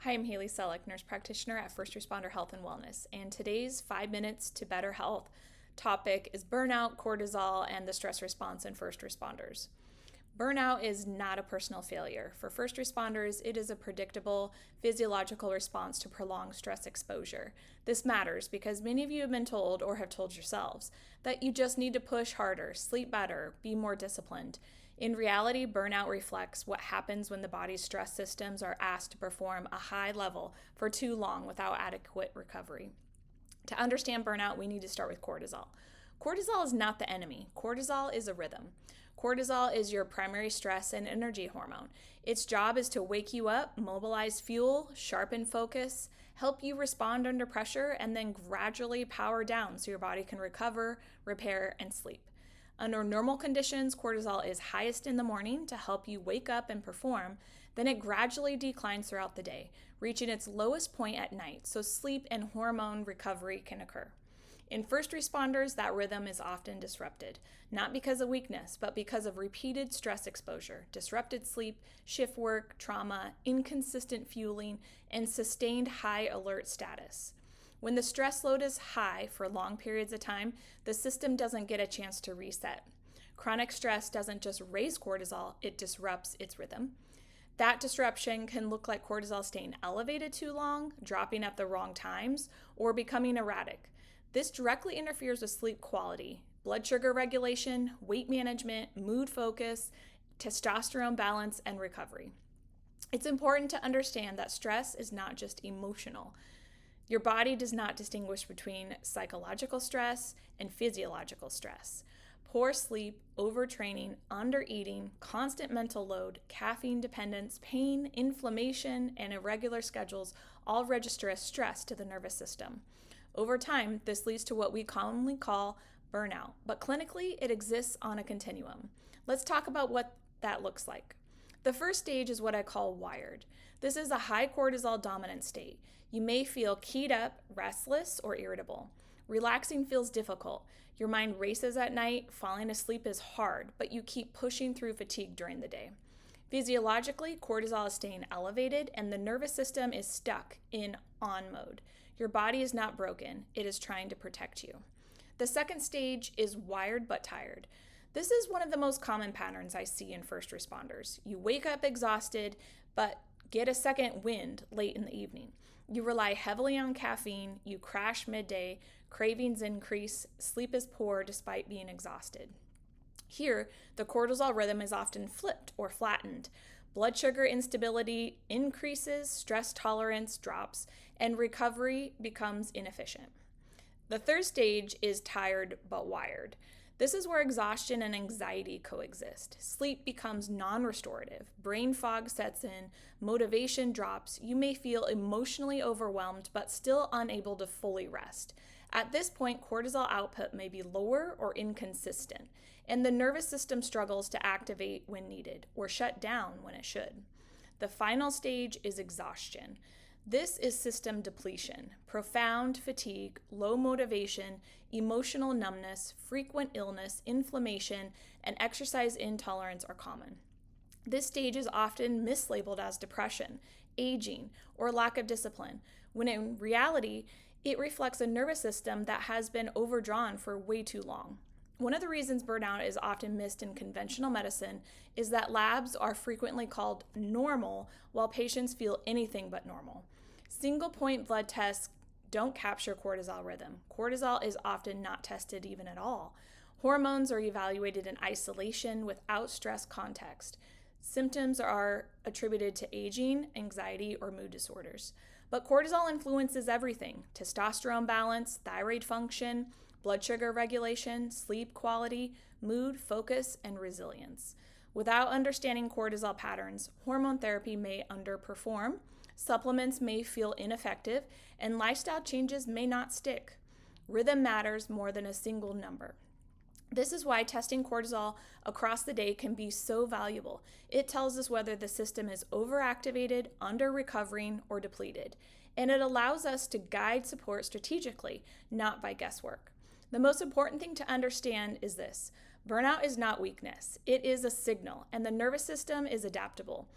Hi, I'm Haley Selleck, nurse practitioner at First Responder Health and Wellness, and today's 5 Minutes to Better Health topic is burnout, cortisol, and the stress response in first responders. Burnout is not a personal failure. For first responders, it is a predictable physiological response to prolonged stress exposure. This matters because many of you have been told or have told yourselves that you just need to push harder, sleep better, be more disciplined. In reality, burnout reflects what happens when the body's stress systems are asked to perform a high level for too long without adequate recovery. To understand burnout, we need to start with cortisol. Cortisol is not the enemy. Cortisol is a rhythm. Cortisol is your primary stress and energy hormone. Its job is to wake you up, mobilize fuel, sharpen focus, help you respond under pressure, and then gradually power down so your body can recover, repair, and sleep. Under normal conditions, cortisol is highest in the morning to help you wake up and perform. Then it gradually declines throughout the day, reaching its lowest point at night, so sleep and hormone recovery can occur. In first responders, that rhythm is often disrupted, not because of weakness, but because of repeated stress exposure, disrupted sleep, shift work, trauma, inconsistent fueling, and sustained high alert status. When the stress load is high for long periods of time, the system doesn't get a chance to reset. Chronic stress doesn't just raise cortisol, it disrupts its rhythm. That disruption can look like cortisol staying elevated too long, dropping at the wrong times, or becoming erratic. This directly interferes with sleep quality, blood sugar regulation, weight management, mood focus, testosterone balance, and recovery. It's important to understand that stress is not just emotional. Your body does not distinguish between psychological stress and physiological stress. Poor sleep, overtraining, undereating, constant mental load, caffeine dependence, pain, inflammation, and irregular schedules all register as stress to the nervous system. Over time, this leads to what we commonly call burnout, but clinically it exists on a continuum. Let's talk about what that looks like. The first stage is what I call wired. This is a high cortisol dominant state. You may feel keyed up, restless, or irritable. Relaxing feels difficult. Your mind races at night, falling asleep is hard, but you keep pushing through fatigue during the day. Physiologically, cortisol is staying elevated and the nervous system is stuck in on mode. Your body is not broken, it is trying to protect you. The second stage is wired but tired. This is one of the most common patterns I see in first responders. You wake up exhausted, but get a second wind late in the evening. You rely heavily on caffeine, you crash midday, cravings increase, sleep is poor despite being exhausted. Here, the cortisol rhythm is often flipped or flattened. Blood sugar instability increases, stress tolerance drops, and recovery becomes inefficient. The third stage is tired but wired. This is where exhaustion and anxiety coexist. Sleep becomes non-restorative, brain fog sets in, motivation drops, you may feel emotionally overwhelmed but still unable to fully rest. At this point, cortisol output may be lower or inconsistent, and the nervous system struggles to activate when needed or shut down when it should. The final stage is exhaustion. This is system depletion, profound fatigue, low motivation, emotional numbness, frequent illness, inflammation, and exercise intolerance are common. This stage is often mislabeled as depression, aging, or lack of discipline, when in reality, it reflects a nervous system that has been overdrawn for way too long. One of the reasons burnout is often missed in conventional medicine is that labs are frequently called normal while patients feel anything but normal. Single point blood tests don't capture cortisol rhythm. Cortisol is often not tested even at all. Hormones are evaluated in isolation without stress context. Symptoms are attributed to aging, anxiety, or mood disorders. But cortisol influences everything: testosterone balance, thyroid function, blood sugar regulation, sleep quality, mood, focus, and resilience. Without understanding cortisol patterns, hormone therapy may underperform, supplements may feel ineffective, and lifestyle changes may not stick. Rhythm matters more than a single number. This is why testing cortisol across the day can be so valuable. It tells us whether the system is overactivated, under-recovering, or depleted. And it allows us to guide support strategically, not by guesswork. The most important thing to understand is this: burnout is not weakness. It is a signal, and the nervous system is adaptable.